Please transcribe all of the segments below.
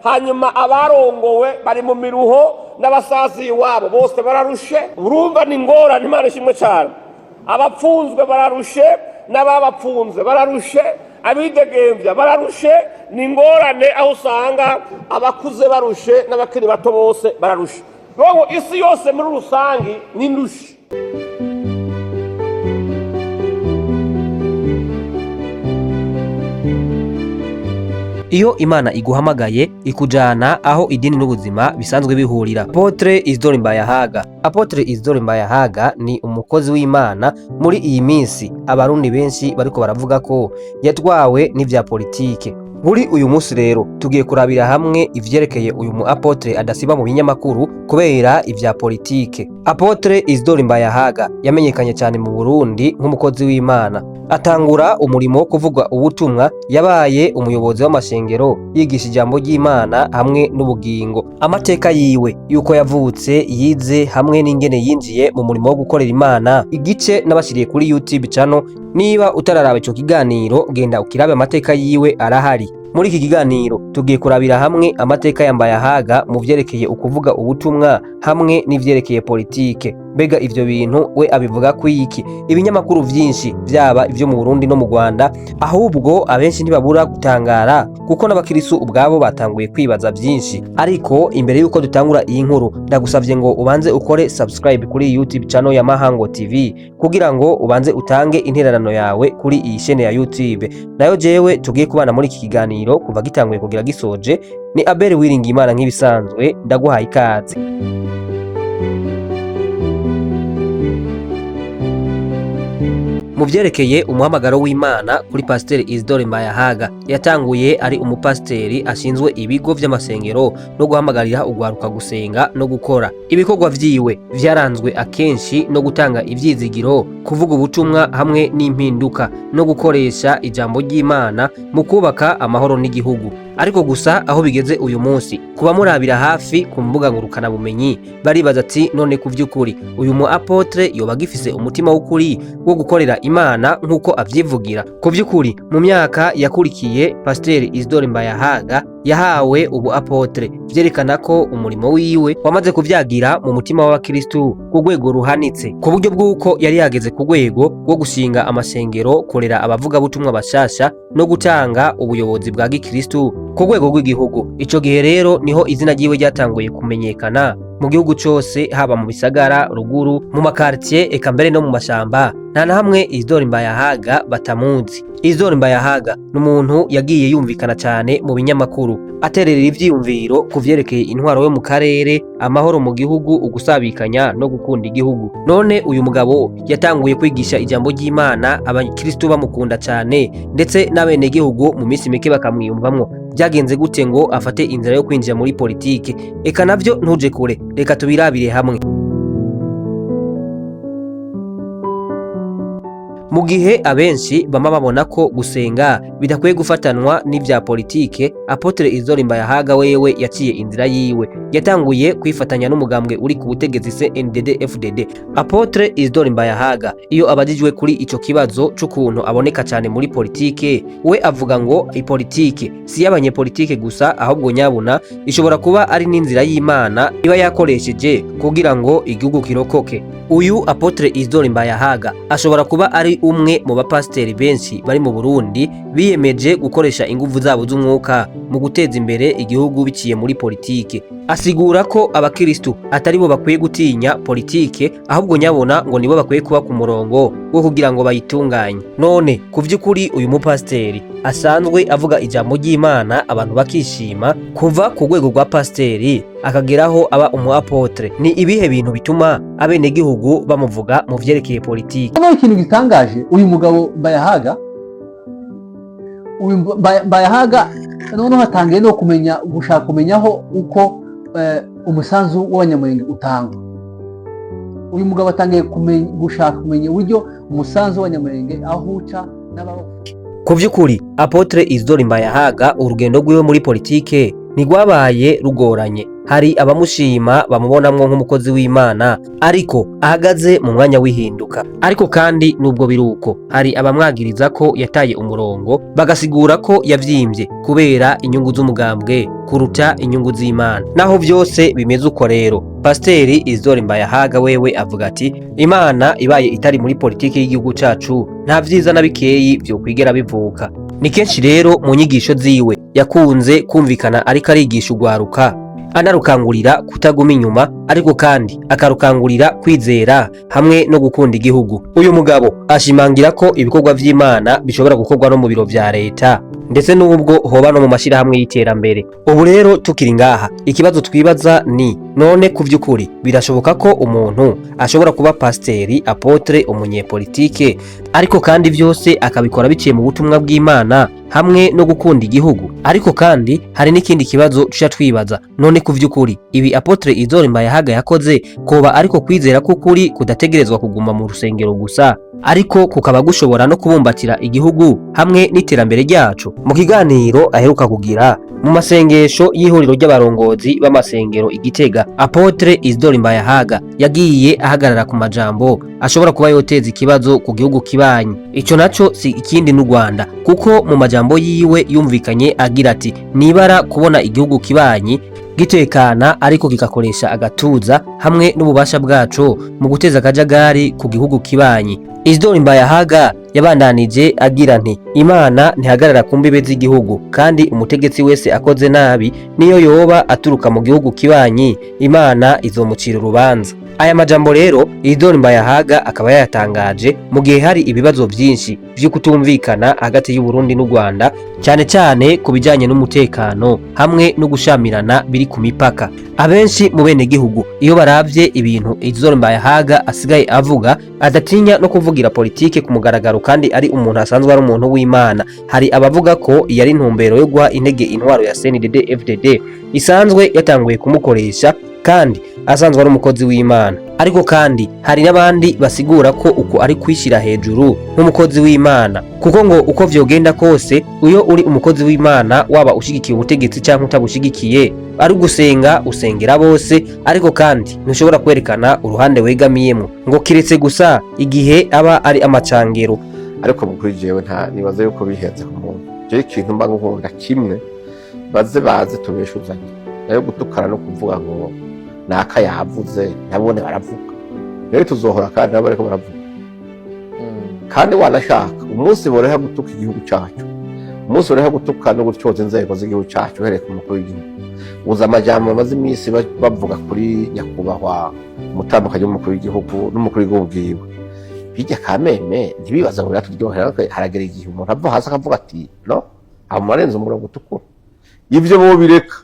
hanyuma abarongowe bari mu miruho n'abasazi iwabo bose bararushe. Urumva ni ngorane Imana ishimwe cyane. Abapfunzwe bararushe n'ababapfunze bararushe, abidegemvya bararushe, ni ngorane aho usanga abakuze barushe n'abakiri bato bose bararushe. Rero isi yose muri rusangi ni ndushi. Iyo Imana iguhamagaye ikujana aho idini n'ubuzima bisanzwe bihurira. Apotre Isidore Mbayahaga. Apotre Isidore Mbayahaga ni umukozi w'Imana muri iyi minsi abarundi benshi bariko baravuga ko yatwawe n'ivya politike. Muri uyu munsi rero tugiye kurabira hamwe ivyerekeye uyu mu apotre adasiba mu binyamakuru kubera ivya politike. Apotre Isidore Mbayahaga yamenyekanye cyane mu Burundi nk'umukozi w'Imana. Atangura umurimo wo kuvuga ubutumwa, yabaye umuyobozi w'amashengero yigisha ijambo ry'Imana hamwe n'ubugingo. Amateka yiwe yuko yavutse, yize hamwe n'ingene yinjiye mu murimo wo gukorera Imana, igice nabashiriye kuri YouTube channel. Niba utararaba ico kiganiro genda ukirabe amateka yiwe arahari. Muri iki kiganiro tugiye kurabira hamwe amateka ya Mbayahaga mu vyerekeye ukuvuga ubutumwa hamwe n'ivyerekeye politike. Mbega ivyo bintu we abivuga ku iki? Ibinyamakuru vyinshi vyaba ivyo mu Burundi no mu Rwanda, ahubwo abenshi ntibabura gutangara kuko n'abakirisu ubwabo batanguye kwibaza vyinshi. Ariko imbere yuko dutangura iyi nkuru ndagusavye ngo ubanze ukore subscribe kuri YouTube channel ya Mahango TV kugira ngo ubanze utange intererano yawe kuri iyi chaîne ya YouTube. Nayo jewe tugiye kubana muri iki kiganiro kuva gitanguye kugira gisoje. Ni Abel Uwiringiyimana nk'ibisanzwe, ndaguhaye ikaze. Mu vyerekeye umuhamagaro w'Imana kuri Pasiteri Isidore Mbayahaga, yatanguye ari umupasiteri ashinzwe ibigo vy'amasengero no guhamagarira ugwaruka gusenga no gukora. Ibikorwa vyiwe vyaranzwe akenshi no gutanga ivyizigiro, kuvuga ubutumwa hamwe n'impinduka no gukoresha ijambo ry'Imana mu kubaka amahoro n'igihugu. Ariko gusa aho bigeze uyu munsi, kuba murabira hafi ku mbuga ngurukana bumenyi baribaza ati none ku vy'ukuri uyu mu apotre yoba gifise umutima w'ukuri wo gukorera Imana nk'uko avyivugira? Ku vy'ukuri mu myaka yakurikiye Pasiteri Isidore Mbayahaga yahawe ubu apotre, vyerekana ko umurimo wiwe wamaze kuvyagira mu mutima w'abakristu ku rwego ruhanitse, ku buryo bw'uko yari yageze ku rwego rwo gushinga amasengero, kurera abavuga butumwa bashasha no gutanga ubuyobozi bwa gikristu ku rwego rw'igihugu. Ico gihe rero niho izina ryiwe ryatanguye kumenyekana mu gihugu cyose, haba mu bisagara, ruguru, mu makartier, eka mbere no mu mashamba. Nta na hamwe Isidore Mbayahaga batamuzi. Isidore Mbayahaga n'umuntu yagiye yumvikana cyane mu binyamakuru, atererera ivyiyumviro ku vyerekeye intwaro yo mu karere, amahoro mu gihugu, ugusabikanya no gukunda igihugu. None uyu mugabo yatanguye kwigisha ijambo ry'Imana, abakristo bamukunda cyane ndetse n'abene gihugu mu minsi mike bakamwiyumvamwo. Byagenze gute ngo afate inzira yo kwinjira muri politike? Eka navyo ntuje kure, reka tubirabire hamwe. Mu gihe abenshi bama babona ko gusenga bidakwiye gufatanwa n'ivya politike, Apotre Isidore Mbayahaga wewe yaciye inzira yiwe, yatanguye kwifatanya n'umugambwe uri ku butegetsi CNDD-FDD. Apotre Isidore Mbayahaga iyo abajijwe kuri ico kibazo c'ukuntu aboneka cyane muri politike, we avuga ngo ipolitike si y'abanyepolitike gusa, ahubwo nyabuna ishobora kuba ari n'inzira y'Imana iba yakoresheje kugira ngo igihugu kirokoke. Uyu Apotre Isidore Mbayahaga ashobora kuba ari umwe mu bapasiteri benshi bari mu Burundi biyemeje gukoresha inguvu zabo z'umwuka mu guteza imbere igihugu biciye muri politike. Asigura ko abakristu atari bo bakwiye gutinya politike, ahubwo nyabona ngo nibo bakwiye kuba ku murongo wo kugira ngo bayitunganye. None ku vy'ukuri uyu mupasiteri asanzwe avuga ijambo ry'Imana abantu bakishima, kuva ku rwego rwa pasiteri akageraho aba umu apotre, ni ibihe bintu bituma abene gihugu bamuvuga mu vyerekeye politike? No, ikintu gitangaje uyu mugabo Mbayahaga none hatangiye no kumenya gushaka kumenyaho uko umusanzu w'abanyamurenge utangwa. Uyu mugabo atangiye gushaka kumenya uburyo umusanzu w'abanyamurenge aho uca n'ababo. Ku vy'ukuri Apotre Isidore Mbayahaga urugendo rwiwe muri politike ntigwabaye rugoranye. Hari abamushima bamubonamwo nk'umukozi w'Imana ariko ahagaze mu mwanya w'ihinduka. Ariko kandi nubwo biruko hari abamwagiriza ko yataye umurongo bagasigura ko yavyimbye kubera inyungu z'umugambwe kuruta inyungu z'Imana. Naho vyose bimeze uko rero, Pasiteri Isidore Mbayahaga wewe avuga ati Imana ibaye itari muri politiki y'igihugu cacu nta vyiza na bikeyi vyo kwigera bivuka. Ni kenshi rero mu nyigisho ziwe yakunze kumvikana ariko arigisha ugwaruka anarukangurira kutaguma inyuma, ariko kandi akarukangurira kwizera hamwe no gukunda igihugu. Uyu mugabo ashimangira ko ibikorwa vy'Imana bishobora gukorwa no mu biro vya leta ndetse n'ubwo hoba no mu mashirahamwe y'iterambere. Ubu rero tukiri ngaha, ikibazo twibaza ni none ku vy'ukuri birashoboka ko umuntu ashobora kuba pasiteri, apotre, umunyepolitike ariko kandi vyose akabikora biciye mu butumwa bw'Imana hamwe no gukunda igihugu? Ariko kandi hari n'ikindi kibazo tuca twibaza, none ku vy'ukuri ibi Apotre Isidore Mbayahaga yakoze koba ariko kwizera k'ukuri kudategerezwa kuguma mu rusengero gusa, ariko kukaba gushobora no kubumbatira igihugu hamwe n'iterambere ryacu? Mu kiganiro aheruka kugira mu masengesho y'ihuriro ry'abarongozi b'amasengero Igitega, Apotre Isidore Mbayahaga yagiye ahagarara ku majambo ashobora kuba yoteza ikibazo ku gihugu kibanyi. Ico naco si ikindi n'u Rwanda, kuko mu majambo yiwe yumvikanye agira ati nibara kubona igihugu kibanyi gitekana ariko kikakoresha agatuza hamwe n'ububasha bwaco mu guteza akajagari ku gihugu kibanyi. Isidore Mbayahaga yabandanije agira nti Imana ntihagarara ku mbibe z'igihugu, kandi umutegetsi wese akoze nabi niyo yoba aturuka mu gihugu kibanyi Imana izomucira urubanza. Aya majambo rero Isidore Mbayahaga akaba yayatangaje mu gihe hari ibibazo byinshi vyo kutumvikana hagati y'u Burundi n'u Rwanda, cyane cyane ku bijanye n'umutekano hamwe no gushamirana biri ku mipaka. Abenshi mu bene gihugu iyo baravye ibintu Isidore Mbayahaga asigaye avuga, adatinya no kuvugira politike ku mugaragaro kandi ari umuntu asanzwe ari umuntu w'Imana, hari abavuga ko yari intumbero yo guha intege intwaro ya CNDD-FDD isanzwe yatanguye kumukoresha kandi asanzwe ari umukozi w'Imana. Ariko kandi hari n'abandi basigura ko uko ari kwishira hejuru nk'umukozi w'Imana, kuko ngo uko vyogenda kose uyo uri umukozi w'Imana waba ushigikiye ubutegetsi cyangwa utabushigikiye, ari gusenga usengera bose, ariko kandi ntushobora kwerekana uruhande wegamiyemo ngo kiretse gusa igihe aba ari amacangero. Ariko mukuri jewe nta nibaze yuko bihenze ku muntu. Je ikintu mba nkunda kimwe baze tubeshuzanye, nayo gutukana no kuvuga ngo naka yavuze nabone baravuga, rero tuzohora kandi nabo bariko baravuga. Kandi wanashaka umunsi boreha gutuka igihugu cyacu, umunsi boreha gutuka no gutyoza inzego z'igihugu cyacu hereka umukuru w'igihugu, uza amajambo amaze iminsi bavuga kuri nyakubahwa umutambukanyi w'umukuru w'igihugu n'umukuru w'igihugu bwiwe, bijya kameme ntibibaza ngo biraturyohera. Haragera igihe umuntu ava hasi akavuga ati no amarenze umurongo utukura, ivyo bo bireka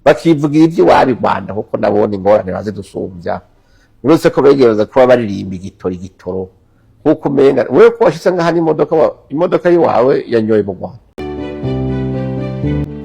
bakivugira ivyo wari Rwanda, kuko nabona ingorane bazidusumbya. Uretse ko begereza kuba baririmba igitoro kuko umenga wewe ko washitse ngaha imodoka yiwawe yanyoye mu Rwanda.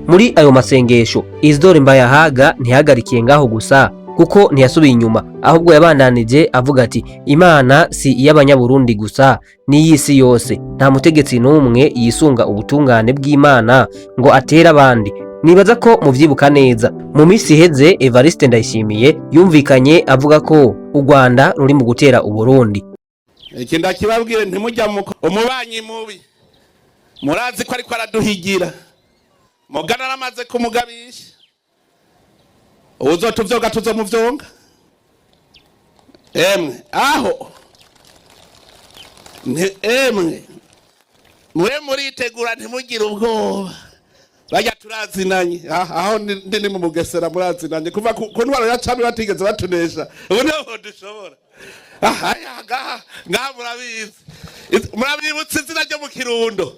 Muri ayo masengesho Isidore Mbayahaga ntihagarikiye ngaho gusa, kuko ntiyasubiye inyuma, ahubwo yabandanije avuga ati Imana si iy'Abanyaburundi gusa, ni y'isi yose. Nta mutegetsi n'umwe yisunga ubutungane bw'Imana ngo atere abandi. Nibaza ko muvyibuka neza mu misi iheze Evariste Ndayishimiye yumvikanye avuga ko u Rwanda ruri mu gutera u Burundi. Iki ndakibabwire ntimujya umubanyi mubi, murazi ko ariko araduhigira, mugana aramaze kumugabisha, uzotuvyoga tuzomuvyonga. Emwe aho emwe mure muritegura ntimugire ubwoba, bajya turazinanye aho ndi mu Mugesera, murazinanye kuva ku ntwaro ya cami batigeze batunesha, ubu niho dushobora. Ngaha murabyibutse izina ryo mu Kirundo.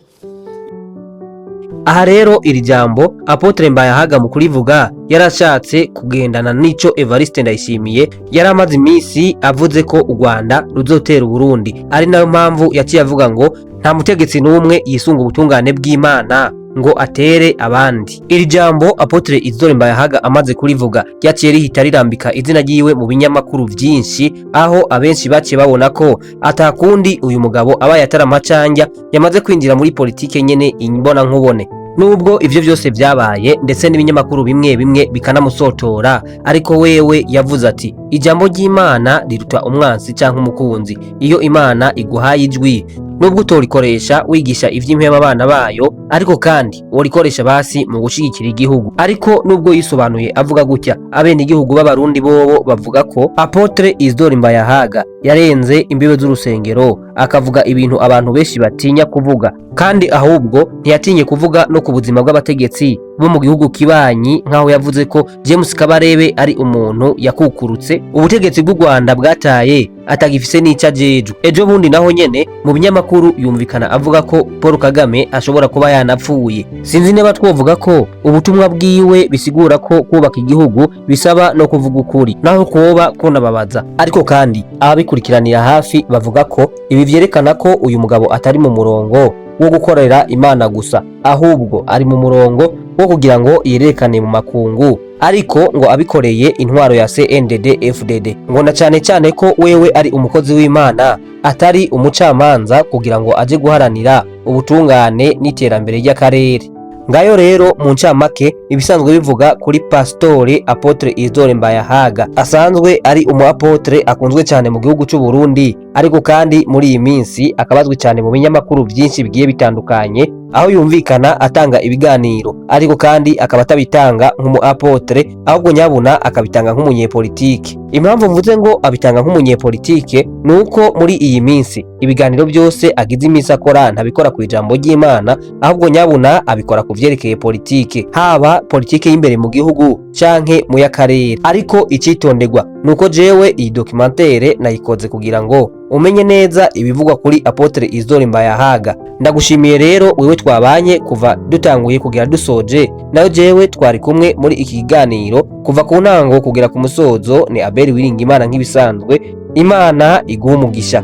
Aha rero iri jambo Apotre Mbayahaga mu kurivuga yarashatse kugendana n'ico Evariste Ndayishimiye yari amaze iminsi avuze ko u Rwanda ruzotera u Burundi, ari nayo mpamvu yaciye avuga ngo nta mutegetsi n'umwe yisunga ubutungane bw'Imana ngo atere abandi. Iri jambo Apotre Isidore Mbayahaga amaze kurivuga ryaciye rihita rirambika izina ryiwe mu binyamakuru vyinshi, aho abenshi baciye babona ko atakundi uyu mugabo aba yatara amacanja yamaze kwinjira muri politike nyene imbona nkubone. nubwo ivyo vyose vyabaye ndetse n'ibinyamakuru bimwe bimwe bikanamusotora, ariko wewe yavuze ati ijambo ry'Imana riruta umwansi canke umukunzi. Iyo Imana iguhaye ijwi, nubwo utorikoresha wigisha ivy'impema abana bayo, ariko kandi worikoresha basi mu gushigikira igihugu. Ariko nubwo yisobanuye avuga gutya, abene igihugu b'abarundi bobo bavuga ko Apotre Isidore Mbayahaga yarenze imbibe z'urusengero, akavuga ibintu abantu benshi batinya kuvuga, kandi ahubwo ntiyatinye kuvuga no ku buzima bw'abategetsi bo mu gihugu kibanyi, nkaho yavuze ko James Kabarebe ari umuntu yakukurutse ubutegetsi bw'u Rwanda bwataye atagifise n'ico ajejwe. Ejo bundi naho nyene mu binyamakuru yumvikana avuga ko Paul Kagame ashobora kuba yanapfuye. Sinzi niba twovuga ko ubutumwa bwiwe bisigura ko kubaka igihugu bisaba no kuvuga ukuri, naho kuba kunababaza. Ariko kandi ababikurikiranira hafi bavuga ko ibi vyerekana ko uyu mugabo atari mu murongo wo gukorera Imana gusa, ahubwo ari mu murongo wo kugira ngo yerekane mu makungu, ariko ngo abikoreye intwaro ya CNDD-FDD, ngo na cyane ko wewe ari umukozi w'Imana atari umucamanza kugira ngo aje guharanira ubutungane n'iterambere ry'akarere. Ngayo rero mu ncamake ibisanzwe bivuga kuri Pasitore Apotre Isidore Mbayahaga, asanzwe ari umu apotre akunzwe cyane mu gihugu cy'u Burundi, ariko kandi muri iyi minsi akabazwe cyane mu binyamakuru byinshi bigiye bitandukanye, aho yumvikana atanga ibiganiro, ariko kandi akaba atabitanga nk'umu apotre, ahubwo nyabuna akabitanga nk'umunyepolitike. Impamvu mvuze ngo abitanga nk'umunyepolitike nuko muri iyi minsi ibiganiro byose agize iminsi akora ntabikora ku ijambo ry'Imana, ahubwo nyabuna abikora ku vyerekeye politike, haba politike y'imbere mu gihugu canke mu y'akarere. Ariko icitonderwa nuko jewe iyi documentaire nayikoze kugira ngo umenye neza ibivugwa kuri Apotre Isidore Mbayahaga. Ndagushimiye rero wewe twabanye kuva dutanguye kugera dusoje, nayo jewe twari kumwe muri iki kiganiro kuva ku ntango kugera ku musozo. Ni Abel Wiringimana nk'ibisanzwe. Imana iguha umugisha.